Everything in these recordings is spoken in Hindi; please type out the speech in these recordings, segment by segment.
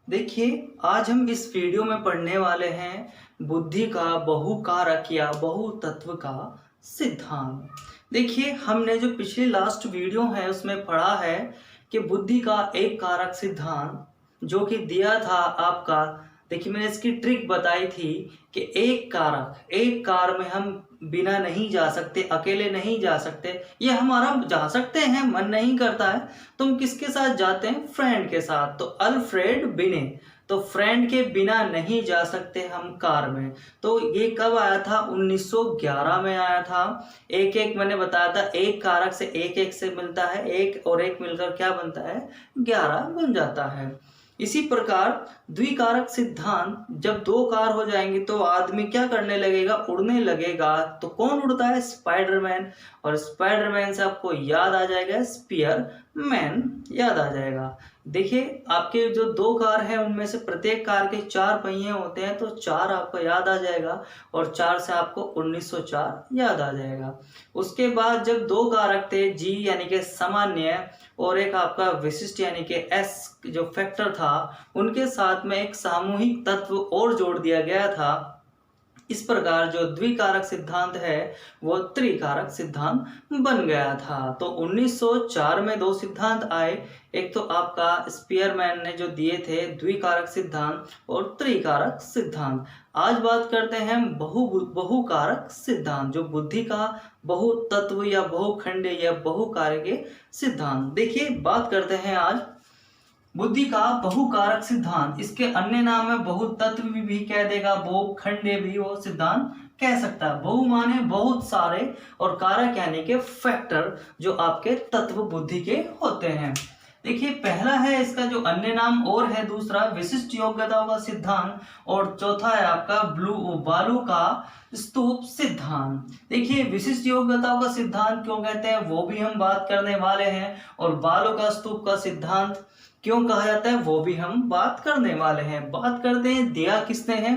देखिए, आज हम इस वीडियो में पढ़ने वाले हैं बुद्धि का बहुकारक या बहुतत्व का सिद्धांत। देखिए, हमने जो पिछली लास्ट वीडियो है उसमें पढ़ा है कि बुद्धि का एक कारक सिद्धांत जो कि दिया था आपका। देखिए, मैंने इसकी ट्रिक बताई थी कि एक कार में हम बिना नहीं जा सकते, अकेले नहीं जा सकते। ये हमारा जा सकते हैं, मन नहीं करता है तो हम किसके साथ जाते हैं? फ्रेंड के साथ। तो अल्फ्रेड बिने, तो फ्रेंड के बिना नहीं जा सकते हम कार में। तो ये कब आया था? 1911 में आया था। एक एक मैंने बताया था, एक कारक से एक से मिलता है, एक और एक मिलकर क्या बनता है? 11 बन जाता है। इसी प्रकार द्विकारक सिद्धांत, जब दो कार हो जाएंगे तो आदमी क्या करने लगेगा? उड़ने लगेगा। तो कौन उड़ता है? स्पाइडरमैन। और स्पाइडरमैन से आपको याद आ जाएगा स्पीयर मैन, याद आ जाएगा। देखिए, आपके जो दो कार हैं उनमें से प्रत्येक कार के 4 पहिए होते हैं, तो 4 आपको याद आ जाएगा और 4 से आपको 1904 याद आ जाएगा। उसके बाद जब दो कारक थे, जी यानी कि सामान्य और एक आपका विशिष्ट यानी कि एस जो फैक्टर था, उनके साथ में एक सामूहिक तत्व और जोड़ दिया गया था। इस प्रकार जो द्विकारक सिद्धांत है वो त्रिकारक सिद्धांत बन गया था। तो 1904 में दो सिद्धांत आए। एक तो आपका स्पीयरमैन ने जो दिए थे द्विकारक सिद्धांत और त्रिकारक सिद्धांत। आज बात करते हैं बहुकारक सिद्धांत, जो बुद्धि का बहुतत्व या बहुखंडीय या बहुकारक सिद्धांत। देखिए, बात करते हैं आज बुद्धि का बहुकारक सिद्धांत। इसके अन्य नाम है बहुतत्व भी कह देगा, बहुखंडीय भी वो सिद्धांत कह सकता है। बहु माने बहुत सारे और कारक यानी के फैक्टर जो आपके तत्व बुद्धि के होते हैं। देखिए, पहला है इसका जो अन्य नाम और है, दूसरा विशिष्ट योग्यताओं का सिद्धांत और चौथा है आपका बालू का स्तूप सिद्धांत। देखिए, विशिष्ट योग्यताओं का सिद्धांत क्यों कहते हैं वो भी हम बात करने वाले हैं, और बालू का स्तूप का सिद्धांत क्यों कहा जाता है वो भी हम बात करने वाले हैं। बात करते हैं दिया किसने है?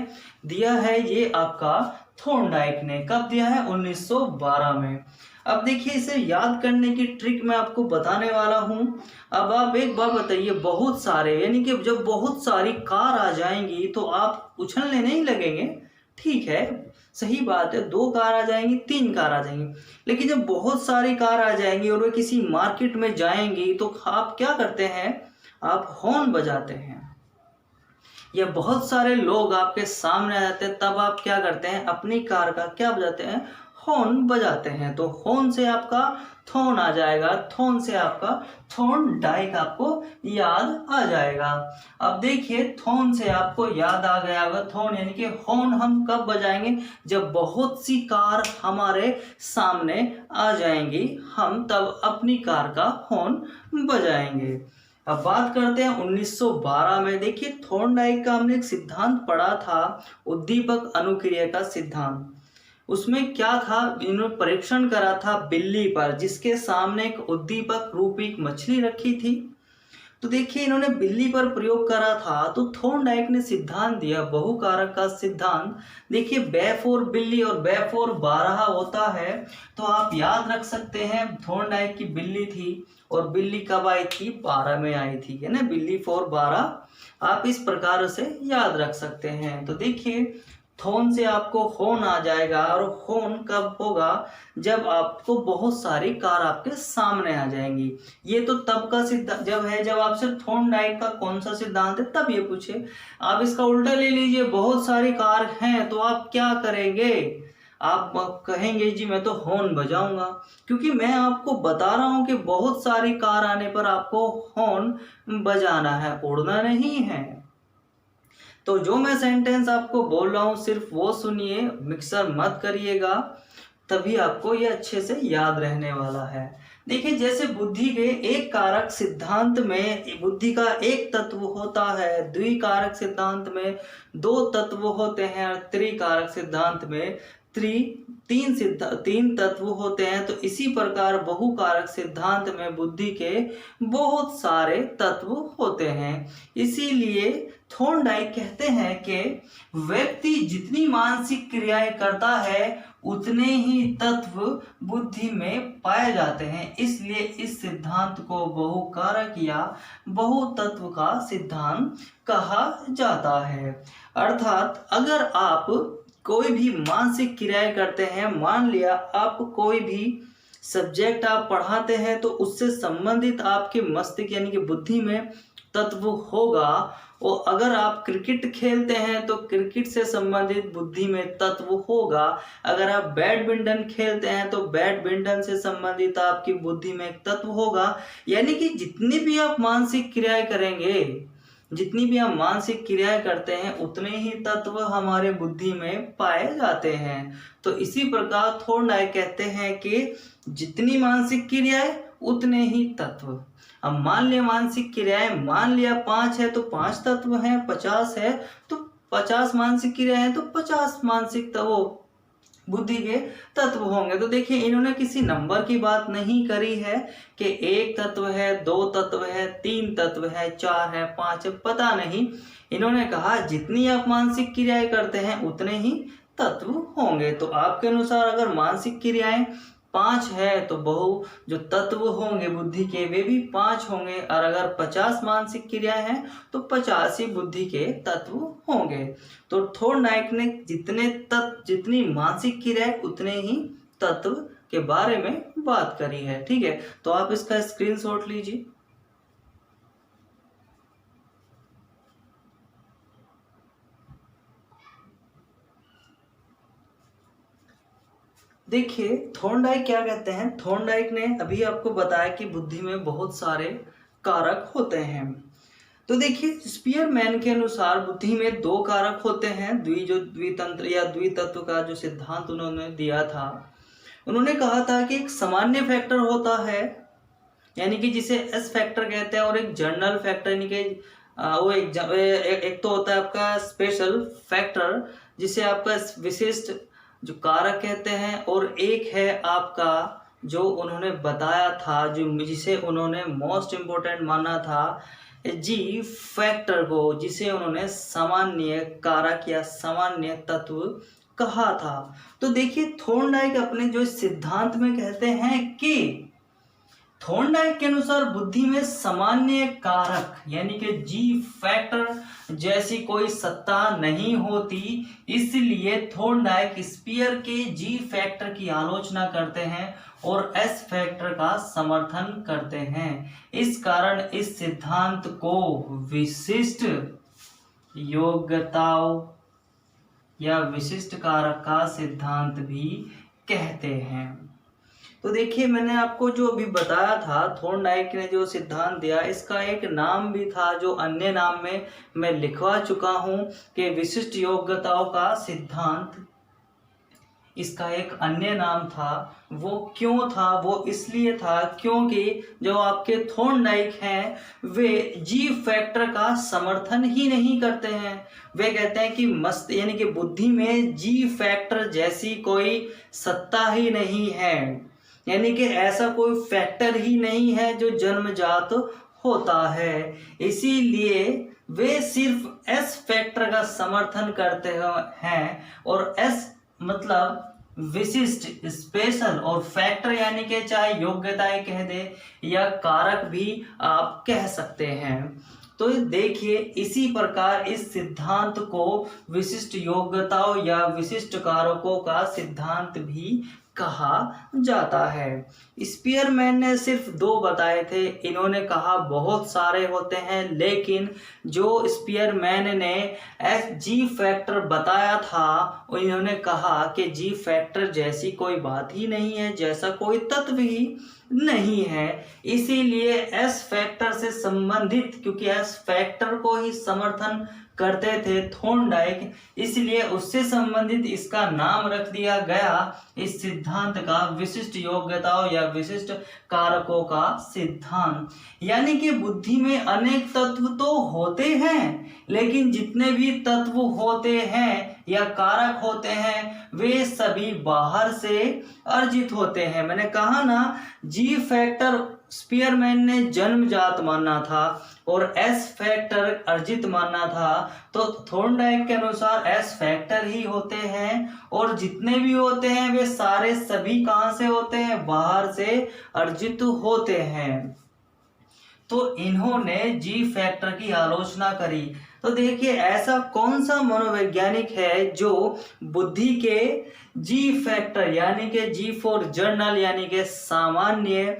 दिया है ये आपका थॉर्नडाइक ने। कब दिया है? 1912 में। अब देखिए, इसे याद करने की ट्रिक मैं आपको बताने वाला हूं। अब आप एक बात बताइए, बहुत सारे यानी कि जब बहुत सारी कार आ जाएंगी तो आप उछलने नहीं लगेंगे। ठीक है, सही बात है, 2 कार आ जाएंगी, 3 कार आ जाएंगी, लेकिन जब बहुत सारी कार आ जाएंगी और वे किसी मार्केट में जाएंगी तो आप क्या करते हैं? आप हॉर्न बजाते हैं। या बहुत सारे लोग आपके सामने आ जाते हैं, तब आप क्या करते हैं? अपनी कार का क्या बजाते हैं? हॉर्न बजाते हैं। तो हॉर्न से आपका थॉर्न आ जाएगा, थॉर्न से आपका थॉर्नडाइक आपको याद आ जाएगा। अब देखिए, थॉर्न से आपको याद आ गया होगा, थॉर्न यानी कि हॉर्न हम कब बजाएंगे? जब बहुत सी कार हमारे सामने आ जाएंगी, हम तब अपनी कार का हॉर्न बजाएंगे। अब बात करते हैं 1912 में। देखिए, थॉर्नडाइक का हमने एक सिद्धांत पढ़ा था, उद्दीपक अनुक्रिया का सिद्धांत। उसमें क्या था? इन्होंने परीक्षण करा था बिल्ली पर, जिसके सामने एक उद्दीपक रूपी एक मछली रखी थी। तो देखिए, इन्होंने बिल्ली पर प्रयोग करा था, तो थॉर्नडाइक ने सिद्धांत दिया बहुकारक का सिद्धांत। देखिए, बे फॉर बिल्ली और बे फॉर 12 होता है, तो आप याद रख सकते हैं थॉर्नडाइक की बिल्ली थी और बिल्ली कब आई थी? 12 में आई थी, है ना, बिल्ली फॉर 12। आप इस प्रकार से याद रख सकते हैं। तो देखिए, थॉर्न से आपको हॉर्न आ जाएगा, और हॉर्न कब होगा? जब आपको बहुत सारी कार आपके सामने आ जाएंगी। ये तो तब का सिद्धांत जब है जब आपसे थॉर्नडाइक का कौन सा सिद्धांत है तब ये पूछे। आप इसका उल्टा ले लीजिए, बहुत सारी कार हैं तो आप क्या करेंगे? आप कहेंगे जी मैं तो हॉर्न बजाऊंगा, क्योंकि मैं आपको बता रहा हूं कि बहुत सारी कार आने पर आपको हॉर्न बजाना है, उड़ना नहीं है। तो जो मैं सेंटेंस आपको बोल रहा हूँ सिर्फ वो सुनिए, मिक्सर मत करिएगा, तभी आपको ये अच्छे से याद रहने वाला है। देखिए, जैसे बुद्धि के एक कारक सिद्धांत में बुद्धि का एक तत्व होता है, द्विकारक सिद्धांत में 2 तत्व होते हैं और त्रिकारक सिद्धांत में तीन तत्व होते हैं, तो इसी प्रकार बहुकारक सिद्धांत में बुद्धि के बहुत सारे तत्व होते हैं। इसीलिए थॉर्नडाइक कहते हैं कि व्यक्ति जितनी मानसिक क्रियाएं करता है उतने ही तत्व बुद्धि में पाए जाते हैं। इसलिए इस सिद्धांत को बहुकारक या बहुतत्व का सिद्धांत कहा जाता है। अर्थात अगर आप कोई भी मानसिक क्रियाएं करते हैं, मान लिया आप कोई भी सब्जेक्ट आप पढ़ाते हैं, तो उससे संबंधित आपके मस्तिष्क यानी कि बुद्धि में तत्व होगा। और अगर आप क्रिकेट खेलते हैं तो क्रिकेट से संबंधित बुद्धि में तत्व होगा। अगर आप बैडमिंटन खेलते हैं तो बैडमिंटन से संबंधित आपकी बुद्धि में एक तत्व होगा। यानी कि जितनी भी आप मानसिक क्रियाएं करेंगे, जितनी भी हम मानसिक क्रियाएं करते हैं, उतने ही तत्व हमारे बुद्धि में पाए जाते हैं। तो इसी प्रकार थॉर्नडाइक कहते हैं कि जितनी मानसिक क्रियाएं उतने ही तत्व। अब मान लिया मानसिक क्रियाएं, मान लिया 5 है तो 5 तत्व हैं, 50 है तो 50 मानसिक क्रियाएं हैं तो 50 मानसिक बुद्धि के तत्व होंगे। तो देखिए इन्होंने किसी नंबर की बात नहीं करी है कि 1 तत्व है, 2 तत्व है, 3 तत्व है, 4 है, 5 है, पता नहीं। इन्होंने कहा जितनी आप मानसिक क्रियाएं करते हैं उतने ही तत्व होंगे। तो आपके अनुसार अगर मानसिक क्रियाएं 5 है तो जो तत्व होंगे बुद्धि के वे भी 5 होंगे। और अगर 50 मानसिक क्रियाएं हैं तो 50 ही बुद्धि के तत्व होंगे। तो थॉर्नडाइक ने जितनी मानसिक क्रियाएं उतने ही तत्व के बारे में बात करी है। ठीक है, तो आप इसका स्क्रीनशॉट लीजिए। देखिए थॉर्नडाइक क्या कहते हैं। थॉर्नडाइक ने अभी आपको बताया कि बुद्धि में बहुत सारे कारक होते हैं। तो देखिए स्पीयरमैन के अनुसार बुद्धि में 2 कारक होते हैं। द्वितंत्र या द्वितत्व का जो सिद्धांत उन्होंने दिया था, उन्होंने कहा था कि एक सामान्य फैक्टर होता है यानी कि जिसे एस फैक्टर कहते हैं, और एक जनरल फैक्टर यानी कि वो एक तो होता है आपका स्पेशल फैक्टर जिसे आपका विशिष्ट जो कारक कहते हैं, और एक है आपका जो उन्होंने बताया था जिसे उन्होंने मोस्ट इम्पोर्टेंट माना था जी फैक्टर को, जिसे उन्होंने सामान्य कारक या सामान्य तत्व कहा था। तो देखिए थॉर्नडाइक अपने जो सिद्धांत में कहते हैं कि थॉर्नडाइक के अनुसार बुद्धि में सामान्य कारक यानी कि जी फैक्टर जैसी कोई सत्ता नहीं होती। इसलिए थॉर्नडाइक स्पीयर के जी फैक्टर की आलोचना करते हैं और एस फैक्टर का समर्थन करते हैं। इस कारण इस सिद्धांत को विशिष्ट योग्यताओं या विशिष्ट कारक का सिद्धांत भी कहते हैं। तो देखिए मैंने आपको जो अभी बताया था थॉर्नडाइक ने जो सिद्धांत दिया, इसका एक नाम भी था जो अन्य नाम में मैं लिखवा चुका हूं कि विशिष्ट योग्यताओं का सिद्धांत। इसका एक अन्य नाम था। वो क्यों था? वो इसलिए था क्योंकि जो आपके थॉर्नडाइक हैं वे जी फैक्टर का समर्थन ही नहीं करते हैं। वे कहते हैं कि मस्त यानी कि बुद्धि में जी फैक्टर जैसी कोई सत्ता ही नहीं है, यानी कि ऐसा कोई फैक्टर ही नहीं है जो जन्मजात होता है। इसीलिए वे सिर्फ एस फैक्टर का समर्थन करते हैं, और एस मतलब विशिष्ट स्पेशल, और फैक्टर यानी कि चाहे योग्यताएं कह दे या कारक भी आप कह सकते हैं। तो देखिए इसी प्रकार इस सिद्धांत को विशिष्ट योग्यताओं या विशिष्ट कारकों का सिद्धांत भी कहा जाता है। स्पीयरमैन ने सिर्फ 2 बताए थे, इन्होंने कहा बहुत सारे होते हैं, लेकिन जो स्पीयरमैन ने एस जी फैक्टर बताया था इन्होंने कहा कि जी फैक्टर जैसी कोई बात ही नहीं है, जैसा कोई तत्व ही नहीं है। इसीलिए एस फैक्टर से संबंधित, क्योंकि एस फैक्टर को ही समर्थन करते थे थॉर्नडाइक, इसलिए उससे संबंधित इसका नाम रख दिया गया इस सिद्धांत का विशिष्ट योग्यताओं या विशिष्ट कारकों का सिद्धांत। यानी कि बुद्धि में अनेक तत्व तो होते हैं, लेकिन जितने भी तत्व होते हैं या कारक होते हैं वे सभी बाहर से अर्जित होते हैं। मैंने कहा ना, जी फैक्टर स्पीयरमैन ने जन्मजात माना था और एस फैक्टर अर्जित माना था, तो थॉर्नडाइक के अनुसार एस फैक्टर ही होते हैं और जितने भी होते हैं वे सारे सभी कहां से होते हैं, बाहर से अर्जित होते हैं। तो इन्होंने जी फैक्टर की आलोचना करी। तो देखिए, ऐसा कौन सा मनोवैज्ञानिक है जो बुद्धि के जी फैक्टर यानी कि जी फॉर जर्नल यानी कि सामान्य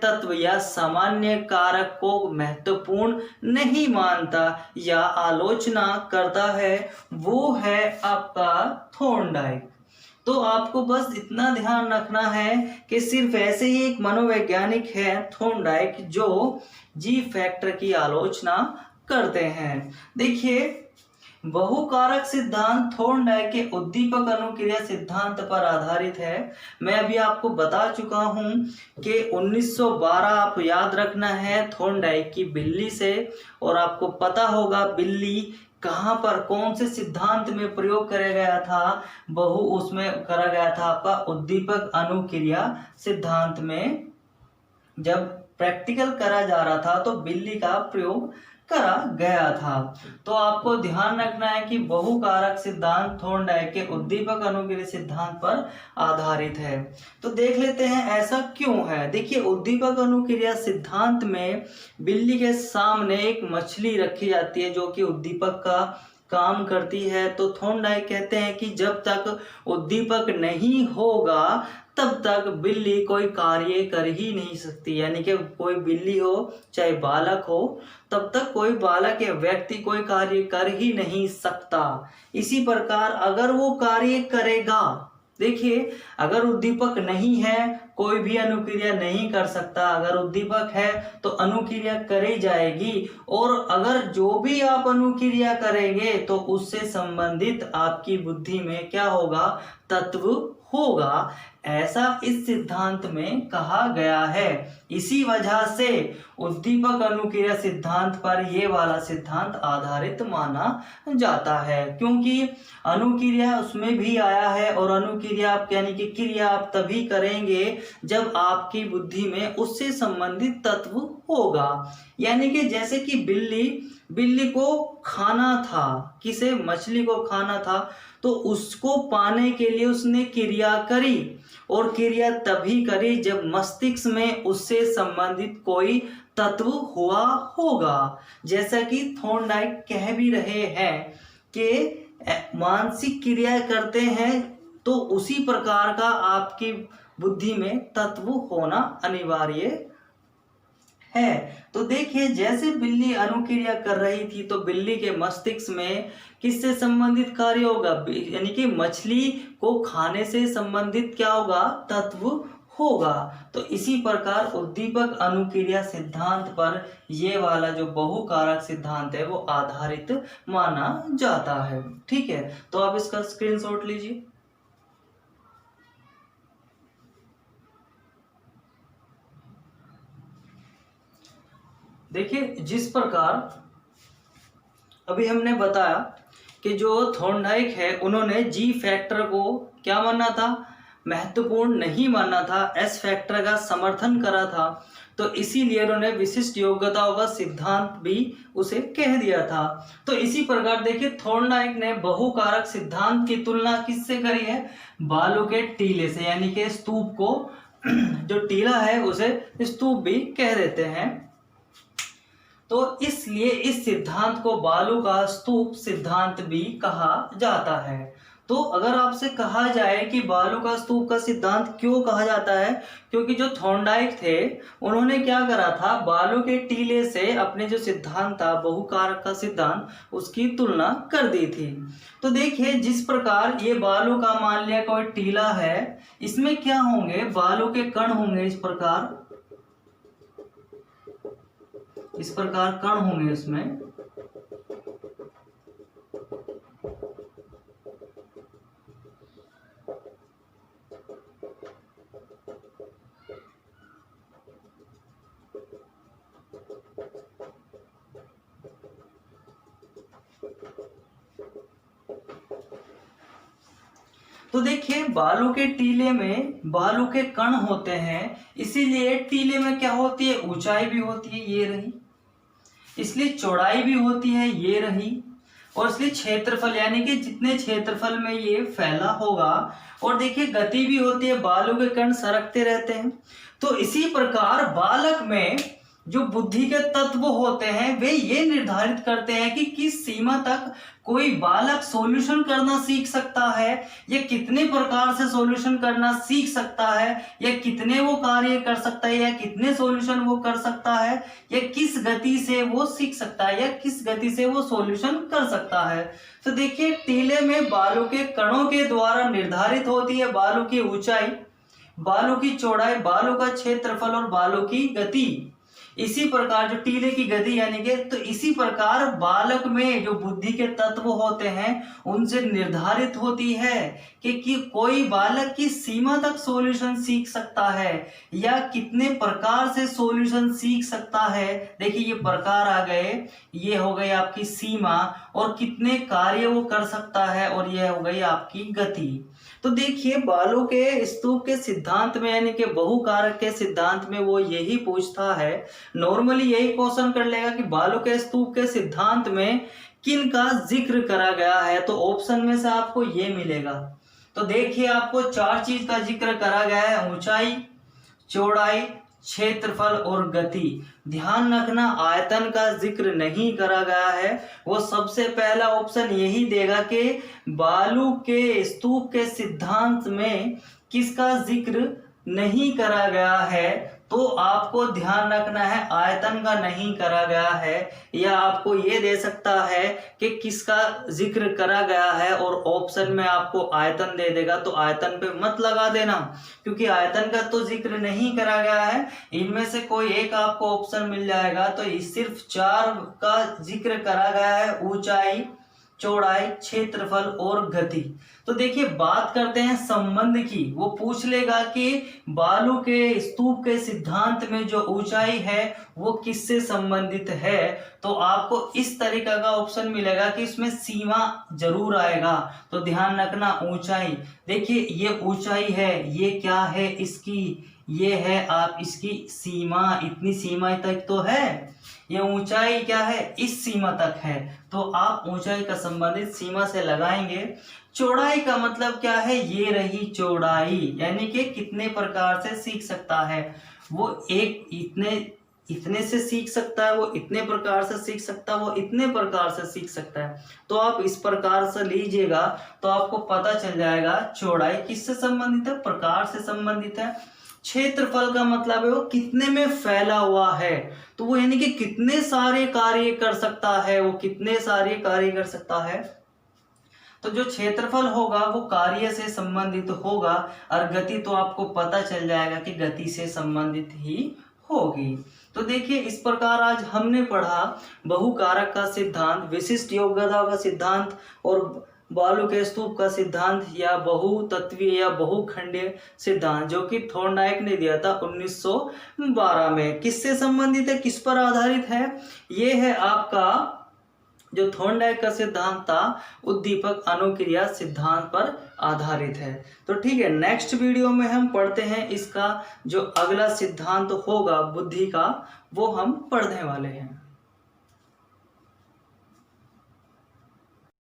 तत्व या सामान्य कारक को महत्वपूर्ण नहीं मानता या आलोचना करता है, वो है आपका थॉर्नडाइक। तो आपको बस इतना ध्यान रखना है कि सिर्फ ऐसे ही एक मनोवैज्ञानिक है थॉर्नडाइक जो जी फैक्टर की आलोचना करते हैं। देखिए, बहुकारक सिद्धांत थॉर्नडाइक के उद्दीपक अनुक्रिया सिद्धांत पर आधारित है। मैं अभी आपको बता चुका हूं कि 1912 आप याद रखना है थॉर्नडाइक की बिल्ली से, और आपको पता होगा बिल्ली कहाँ पर कौन से सिद्धांत में प्रयोग करा गया था, उसमें करा गया था आपका उद्दीपक अनुक्रिया सिद्धांत में। जब प्रैक्टिकल करा जा रहा था तो बिल्ली का प्रयोग करा गया था। तो आपको ध्यान रखना है कि बहुकारक सिद्धांत थॉर्नडाइक के उद्दीपक अनुक्रिया सिद्धांत पर आधारित है। तो देख लेते हैं ऐसा क्यों है। देखिए, उद्दीपक अनुक्रिया सिद्धांत में बिल्ली के सामने एक मछली रखी जाती है जो कि उद्दीपक का काम करती है। तो थॉर्नडाइक कहते हैं कि जब तक उद्दीपक नहीं होगा तब तक बिल्ली कोई कार्य कर ही नहीं सकती। यानी कि कोई बिल्ली हो चाहे बालक हो, तब तक कोई बालक या व्यक्ति कोई कार्य कर ही नहीं सकता। इसी प्रकार अगर वो कार्य करेगा, देखिए, अगर उद्दीपक नहीं है कोई भी अनुक्रिया नहीं कर सकता, अगर उद्दीपक है तो अनुक्रिया करी जाएगी, और अगर जो भी आप अनुक्रिया करेंगे तो उससे संबंधित आपकी बुद्धि में क्या होगा, तत्व होगा। ऐसा इस सिद्धांत में कहा गया है। इसी वजह से उद्दीपक अनुक्रिया सिद्धांत पर ये वाला सिद्धांत आधारित माना जाता है, क्योंकि अनुक्रिया उसमें भी आया है, और अनुक्रिया आप यानी कि क्रिया आप तभी करेंगे जब आपकी बुद्धि में उससे संबंधित तत्व होगा। यानी कि जैसे कि बिल्ली को खाना था, किसे, मछली को खाना था, तो उसको पाने के लिए उसने क्रिया करी, और क्रिया तभी करी जब मस्तिष्क में उससे संबंधित कोई तत्व हुआ होगा। जैसा कि थॉर्नडाइक कह भी रहे हैं कि मानसिक क्रिया करते हैं तो उसी प्रकार का आपकी बुद्धि में तत्व होना अनिवार्य है। तो देखिए, जैसे बिल्ली अनुक्रिया कर रही थी तो बिल्ली के मस्तिष्क में किससे संबंधित कार्य होगा, यानी कि मछली को खाने से संबंधित क्या होगा, तत्व होगा। तो इसी प्रकार उद्दीपक अनुक्रिया सिद्धांत पर ये वाला जो बहुकारक सिद्धांत है वो आधारित माना जाता है। ठीक है, तो आप इसका स्क्रीनशॉट लीजिए। देखिए, जिस प्रकार अभी हमने बताया कि जो थॉर्नडाइक है उन्होंने जी फैक्टर को क्या माना था, महत्वपूर्ण नहीं माना था, एस फैक्टर का समर्थन करा था, तो इसीलिए उन्होंने विशिष्ट योग्यताओं का सिद्धांत भी उसे कह दिया था। तो इसी प्रकार देखिए, थॉर्नडाइक ने बहुकारक सिद्धांत की तुलना किससे करी है, बालू के टीले से, यानी कि स्तूप को जो टीला है उसे स्तूप भी कह देते हैं। तो इसलिए इस सिद्धांत को बालू का स्तूप सिद्धांत भी कहा जाता है। तो अगर आपसे कहा जाए कि बालू का स्तूप का सिद्धांत क्यों कहा जाता है, क्योंकि जो थॉर्नडाइक थे उन्होंने क्या करा था, बालू के टीले से अपने जो सिद्धांत था बहुकारक का सिद्धांत, उसकी तुलना कर दी थी। तो देखिए, जिस प्रकार ये बालू का मान लिया कोई टीला है, इसमें क्या होंगे, बालू के कण होंगे इस प्रकार, इस प्रकार कण होंगे उसमें। तो देखिए बालू के टीले में बालू के कण होते हैं, इसीलिए टीले में क्या होती है, ऊंचाई भी होती है, ये रही, इसलिए चौड़ाई भी होती है, ये रही, और इसलिए क्षेत्रफल यानी कि जितने क्षेत्रफल में ये फैला होगा, और देखिए गति भी होती है, बालू के कण सरकते रहते हैं। तो इसी प्रकार बालक में जो बुद्धि के तत्व होते हैं वे ये निर्धारित करते हैं कि किस सीमा तक कोई बालक सॉल्यूशन करना सीख सकता है, या कितने प्रकार से सॉल्यूशन करना सीख सकता है, या कितने वो कार्य कर सकता है, या कितने सॉल्यूशन वो कर सकता है, या किस गति से वो सीख सकता है, या किस गति से वो सॉल्यूशन कर सकता है। तो देखिए टीले में बालू के कणों के द्वारा निर्धारित होती है बालू की ऊंचाई, बालू की चौड़ाई, बालू का क्षेत्रफल और बालू की गति। इसी प्रकार जो टीले की गति यानी कि, तो इसी प्रकार बालक में जो बुद्धि के तत्व होते हैं उनसे निर्धारित होती है कि कोई बालक की सीमा तक सॉल्यूशन सीख सकता है या कितने प्रकार से सॉल्यूशन सीख सकता है। देखिए ये प्रकार आ गए, ये हो गई आपकी सीमा, और कितने कार्य वो कर सकता है, और ये हो गई आपकी गति। तो देखिए बालू के स्तूप के सिद्धांत में यानी कि बहुकारक के सिद्धांत में वो यही पूछता है, नॉर्मली यही क्वेश्चन कर लेगा कि बालू के स्तूप के सिद्धांत में किन का जिक्र करा गया है, तो ऑप्शन में से आपको ये मिलेगा। तो देखिए आपको 4 चीज का जिक्र करा गया है, ऊंचाई, चौड़ाई, क्षेत्रफल और गति। ध्यान रखना आयतन का जिक्र नहीं करा गया है। वो सबसे पहला ऑप्शन यही देगा कि बालू के स्तूप के सिद्धांत में किसका जिक्र नहीं करा गया है, तो आपको ध्यान रखना है आयतन का नहीं करा गया है, या आपको ये दे सकता है कि किसका जिक्र करा गया है और ऑप्शन में आपको आयतन दे देगा, तो आयतन पे मत लगा देना क्योंकि आयतन का तो जिक्र नहीं करा गया है। इनमें से कोई एक आपको ऑप्शन मिल जाएगा। तो सिर्फ 4 का जिक्र करा गया है, ऊंचाई, चौड़ाई, क्षेत्रफल और गति। तो देखिए बात करते हैं संबंध की। वो पूछ लेगा कि बालू के स्तूप के सिद्धांत में जो ऊंचाई है वो किससे संबंधित है, तो आपको इस तरीका का ऑप्शन मिलेगा कि इसमें सीमा जरूर आएगा। तो ध्यान रखना ऊंचाई, देखिए ये ऊंचाई है, ये क्या है इसकी, ये है आप इसकी सीमा, इतनी सीमा तक तो है, ये ऊंचाई क्या है, इस सीमा तक है, तो आप ऊंचाई का संबंधित सीमा से लगाएंगे। चौड़ाई का मतलब क्या है, ये रही चौड़ाई, यानी कि कितने प्रकार से सीख सकता है, वो एक इतने से सीख सकता है, वो इतने प्रकार से सीख सकता है, वो इतने प्रकार से सीख सकता है। तो आप इस प्रकार से लीजिएगा तो आपको पता चल जाएगा चौड़ाई किससे संबंधित है, प्रकार से संबंधित है। क्षेत्रफल का मतलब है वो कितने में फैला हुआ है, तो वो यानी कि कितने सारे कार्य कर सकता है, वो कितने सारे कार्य कर सकता है। तो जो क्षेत्रफल होगा वो कार्य से संबंधित होगा, और गति तो आपको पता चल जाएगा कि गति से संबंधित ही होगी। तो देखिए इस प्रकार आज हमने पढ़ा बहुकारक का सिद्धांत, विशिष्ट योग्यता का सिद्धांत और बालू के स्तूप का सिद्धांत या बहुतत्वीय या बहुखंडीय सिद्धांत, जो कि थॉर्नडाइक ने दिया था 1912 में। किससे संबंधित है, किस पर आधारित है, ये है आपका जो थॉर्नडाइक का सिद्धांत था उद्दीपक अनुक्रिया सिद्धांत पर आधारित है। तो ठीक है, नेक्स्ट वीडियो में हम पढ़ते हैं इसका जो अगला सिद्धांत होगा बुद्धि का, वो हम पढ़ने वाले हैं।